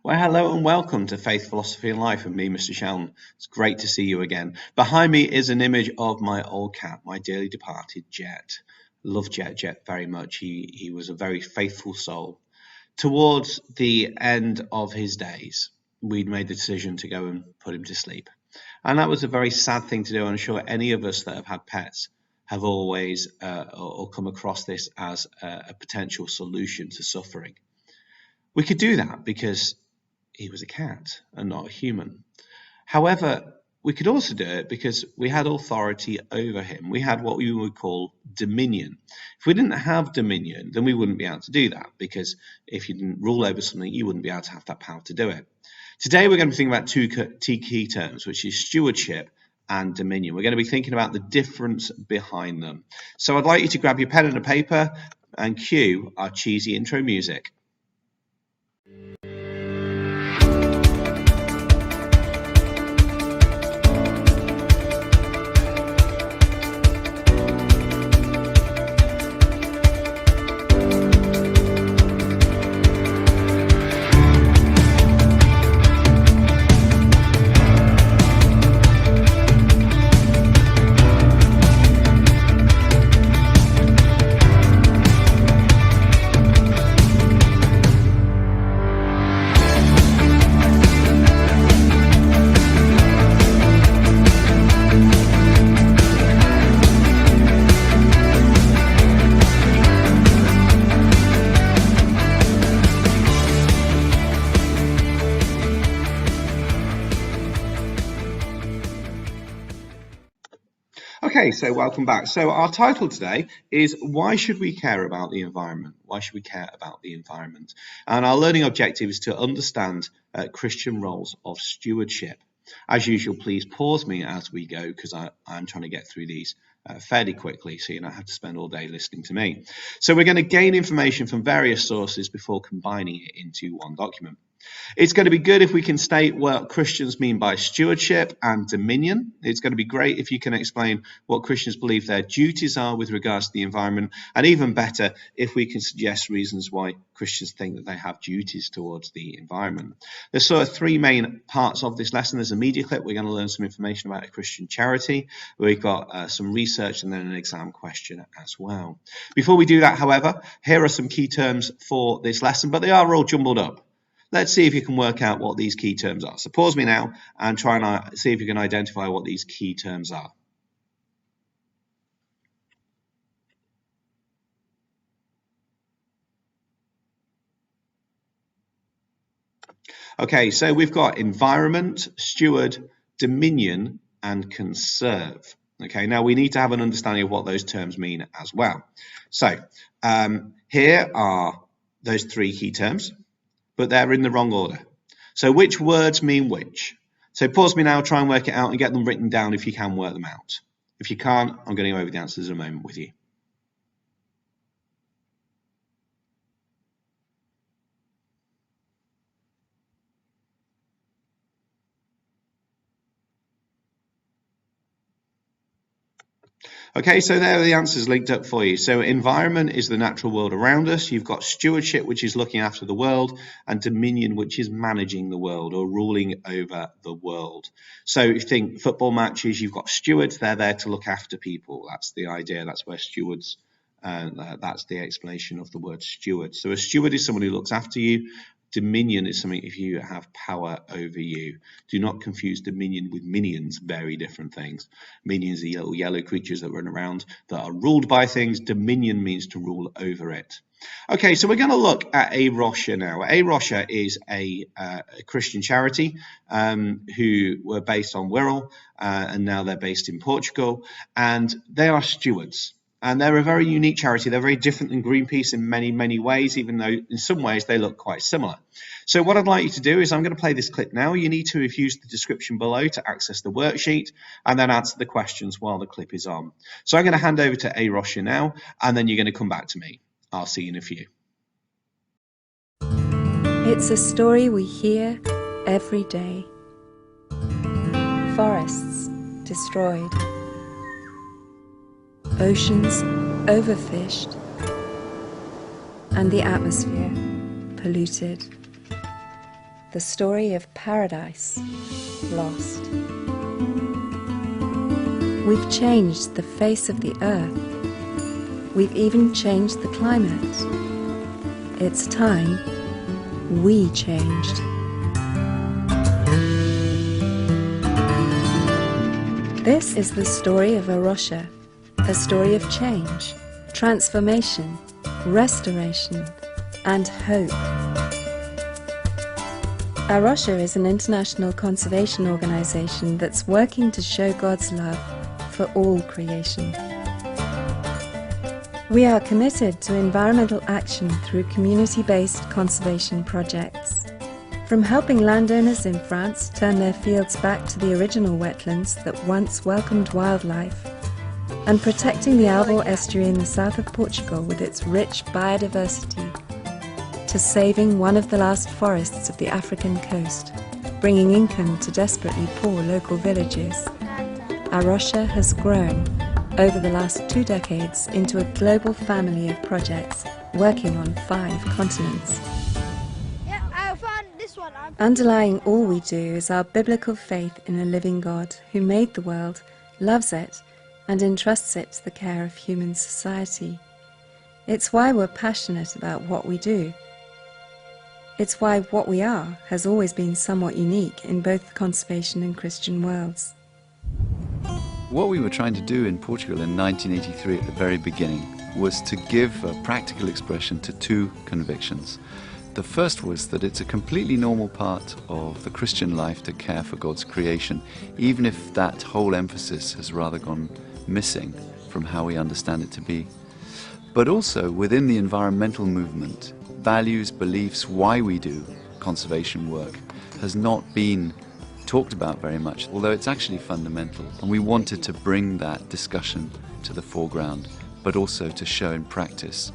Well, hello and welcome to Faith, Philosophy and Life with me, Mr. Sheldon. It's great to see you again. Behind me is an image of my old cat, my dearly departed Jet. Love Jet very much. He was a very faithful soul. Towards the end of his days, we'd made the decision to go and put him to sleep. And that was a very sad thing to do. I'm sure any of us that have had pets have always or come across this as a potential solution to suffering. We could do that because he was a cat and not a human. However, we could also do it because we had authority over him. We had what we would call dominion. If we didn't have dominion, then we wouldn't be able to do that, because if you didn't rule over something, you wouldn't be able to have that power to do it. Today, we're going to be thinking about two key terms, which is stewardship and dominion. We're going to be thinking about the difference behind them. So I'd like you to grab your pen and a paper and cue our cheesy intro music. Okay, so welcome back. So our title today is Why Should We Care About the Environment? Why should we care about the environment? And our learning objective is to understand Christian roles of stewardship. As usual, please pause me as we go, because I'm trying to get through these fairly quickly, so you don't have to spend all day listening to me. So we're going to gain information from various sources before combining it into one document. It's going to be good if we can state what Christians mean by stewardship and dominion. It's going to be great if you can explain what Christians believe their duties are with regards to the environment, and even better if we can suggest reasons why Christians think that they have duties towards the environment. There's sort of three main parts of this lesson. There's a media clip. We're going to learn some information about a Christian charity. We've got some research and then an exam question as well. Before we do that, however, here are some key terms for this lesson, but they are all jumbled up. Let's see if you can work out what these key terms are. So pause me now and try and see if you can identify what these key terms are. Okay, so we've got environment, steward, dominion, and conserve. Okay, now we need to have an understanding of what those terms mean as well. So here are those three key terms, but they're in the wrong order. So which words mean which? So pause me now, try and work it out and get them written down if you can work them out. If you can't, I'm going to go over the answers in a moment with you. Okay, so there are the answers linked up for you. So environment is the natural world around us. You've got stewardship, which is looking after the world, and dominion, which is managing the world or ruling over the world. So if you think football matches, you've got stewards. They're there to look after people. That's the idea. That's where stewards, that's the explanation of the word steward. So a steward is someone who looks after you. Dominion is something if you have power over you. Do not confuse dominion with minions, very different things. Minions are the little yellow creatures that run around that are ruled by things. Dominion means to rule over it. Okay, so we're going to look at A Rocha now. A Rocha is a Christian charity who were based on Wirral, and now they're based in Portugal, and they are stewards. And they're a very unique charity. They're very different than Greenpeace in many, many ways, even though in some ways they look quite similar. So what I'd like you to do is I'm going to play this clip now. You need to have used the description below to access the worksheet and then answer the questions while the clip is on. So I'm going to hand over to A Rocha now, and then you're going to come back to me. I'll see you in a few. It's a story we hear every day. Forests destroyed. Oceans overfished, and the atmosphere polluted. the story of paradise lost. We've changed the face of the earth. We've even changed the climate. It's time we changed. This is the story of Arusha, a story of change, transformation, restoration, and hope. Arusha is an international conservation organization that's working to show God's love for all creation. We are committed to environmental action through community-based conservation projects. From helping landowners in France turn their fields back to the original wetlands that once welcomed wildlife, and protecting the Alvor estuary in the south of Portugal with its rich biodiversity, to saving one of the last forests of the African coast, bringing income to desperately poor local villages, Arusha has grown over the last 2 decades into a global family of projects working on 5 continents. Yeah, I found this one. Underlying all we do is our biblical faith in a living God who made the world, loves it, and entrusts it to the care of human society. It's why we're passionate about what we do. It's why what we are has always been somewhat unique in both the conservation and Christian worlds. What we were trying to do in Portugal in 1983 at the very beginning was to give a practical expression to 2 convictions. The first was that it's a completely normal part of the Christian life to care for God's creation, even if that whole emphasis has rather gone missing from how we understand it to be. But also within the environmental movement, values, beliefs, why we do conservation work has not been talked about very much, although it's actually fundamental. And we wanted to bring that discussion to the foreground, but also to show in practice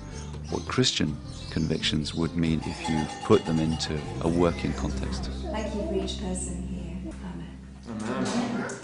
what Christian convictions would mean if you put them into a working context. Thank you for each person here. Amen. Amen.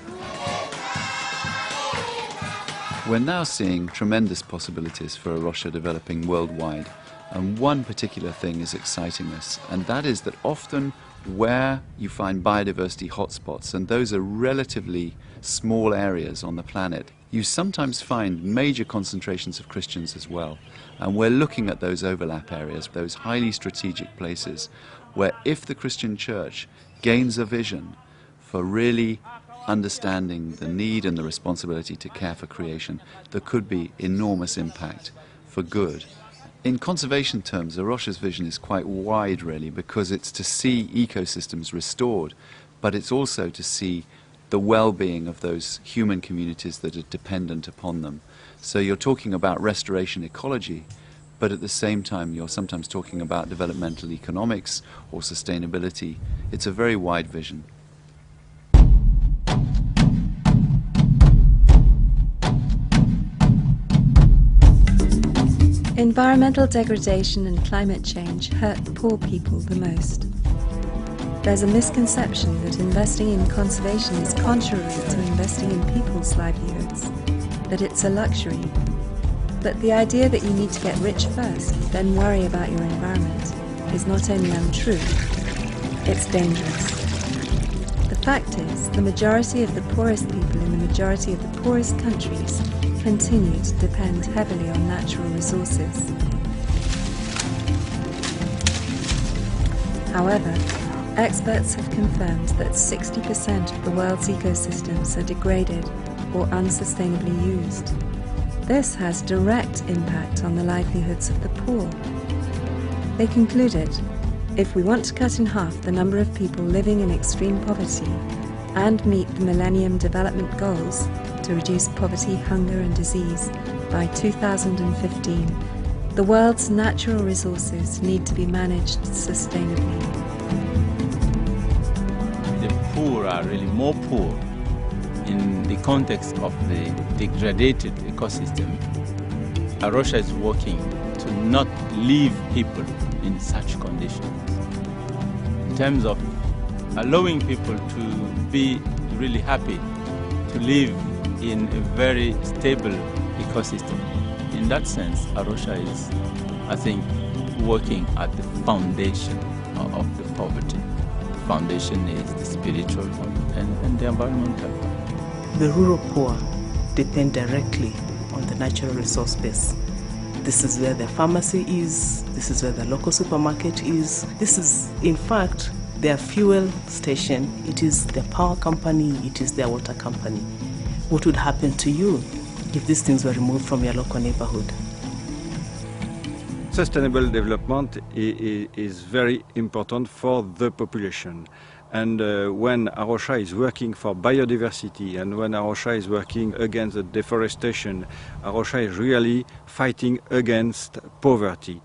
We're now seeing tremendous possibilities for Arusha developing worldwide, and one particular thing is exciting us, and that is that often where you find biodiversity hotspots, and those are relatively small areas on the planet, you sometimes find major concentrations of Christians as well. And we're looking at those overlap areas, those highly strategic places, where if the Christian church gains a vision for really understanding the need and the responsibility to care for creation, there could be enormous impact for good. In conservation terms, Arusha's vision is quite wide really, because it's to see ecosystems restored, but it's also to see the well-being of those human communities that are dependent upon them. So you're talking about restoration ecology, but at the same time you're sometimes talking about developmental economics or sustainability. It's a very wide vision. Environmental degradation and climate change hurt poor people the most. There's a misconception that investing in conservation is contrary to investing in people's livelihoods, that it's a luxury. But the idea that you need to get rich first, then worry about your environment, is not only untrue, it's dangerous. The fact is, the majority of the poorest people in the majority of the poorest countries continue to depend heavily on natural resources. However, experts have confirmed that 60% of the world's ecosystems are degraded or unsustainably used. This has direct impact on the livelihoods of the poor. They concluded, if we want to cut in half the number of people living in extreme poverty and meet the Millennium Development Goals to reduce poverty, hunger and disease by 2015, the world's natural resources need to be managed sustainably. The poor are really more poor in the context of the degraded ecosystem. Arusha is working to not leave people in such conditions, in terms of allowing people to be really happy to live in a very stable ecosystem. In that sense, Arusha is, I think, working at the foundation of the poverty. foundation is the spiritual one and the environmental one. The rural poor depend directly on the natural resource base. This is where the pharmacy is, this is where the local supermarket is, this is in fact their fuel station, it is their power company, it is their water company. What would happen to you if these things were removed from your local neighborhood? Sustainable development is very important for the population. And when Arusha is working for biodiversity and when Arusha is working against the deforestation, Arusha is really fighting against poverty.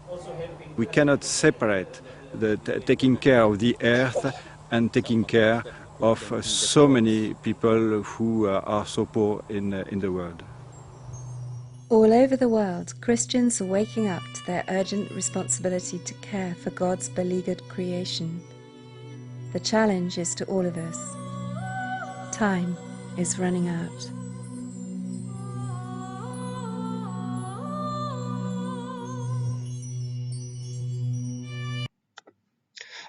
We cannot separate the taking care of the earth and taking care of so many people who are so poor in the world. All over the world, Christians are waking up to their urgent responsibility to care for God's beleaguered creation. The challenge is to all of us. Time is running out.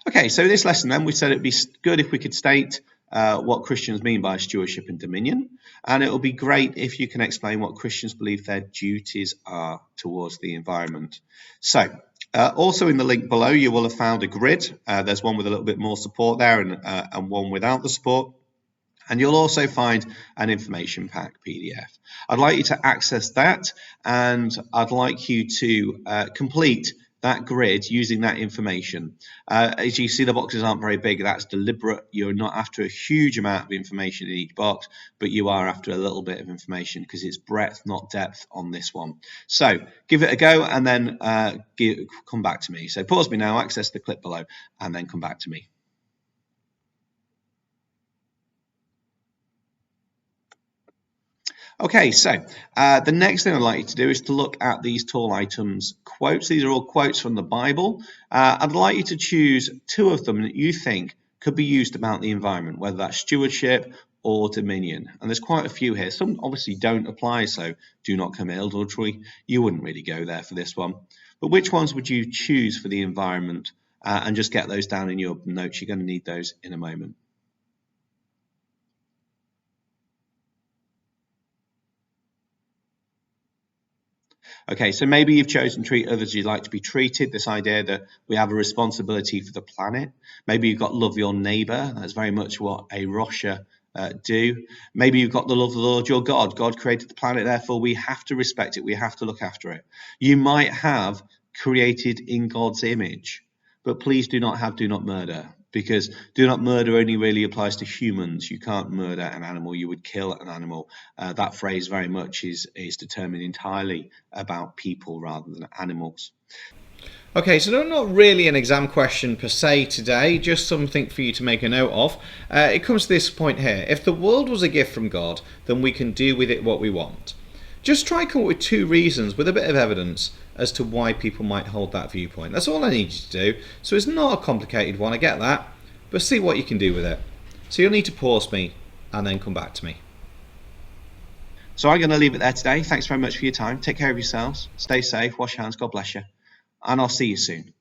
Okay, so this lesson then, we said it'd be good if we could state what Christians mean by stewardship and dominion, and it will be great if you can explain what Christians believe their duties are towards the environment. So, also in the link below, you will have found a grid. There's one with a little bit more support there and one without the support. And you'll also find an information pack PDF. I'd like you to access that, and I'd like you to complete that grid using that information. As you see, the boxes aren't very big. That's deliberate. You're not after a huge amount of information in each box, but you are after a little bit of information because it's breadth, not depth on this one. So give it a go and then come back to me. So pause me now, access the clip below, and then come back to me. Okay, so the next thing I'd like you to do is to look at these tall items quotes. These are all quotes from the Bible. I'd like you to choose two of them that you think could be used about the environment, whether that's stewardship or dominion. And there's quite a few here. Some obviously don't apply, so do not come ill, adultery. You wouldn't really go there for this one. But which ones would you choose for the environment? And just get those down in your notes. You're going to need those in a moment. Okay, so maybe you've chosen to treat others as you'd like to be treated, this idea that we have a responsibility for the planet. Maybe you've got love your neighbour. That's very much what a Rocha do. Maybe you've got the love of the Lord your God. God created the planet, therefore we have to respect it. We have to look after it. You might have created in God's image, but please do not murder. Because do not murder only really applies to humans. You can't murder an animal, you would kill an animal. That phrase very much is determined entirely about people rather than animals. Okay, so not really an exam question per se today, just something for you to make a note of. It comes to this point here. If the world was a gift from God, then we can do with it what we want. Just try and come up with two reasons with a bit of evidence as to why people might hold that viewpoint. That's all I need you to do. So it's not a complicated one, I get that, but see what you can do with it. So you'll need to pause me and then come back to me. So I'm going to leave it there today. Thanks very much for your time. Take care of yourselves. Stay safe. Wash your hands. God bless you. And I'll see you soon.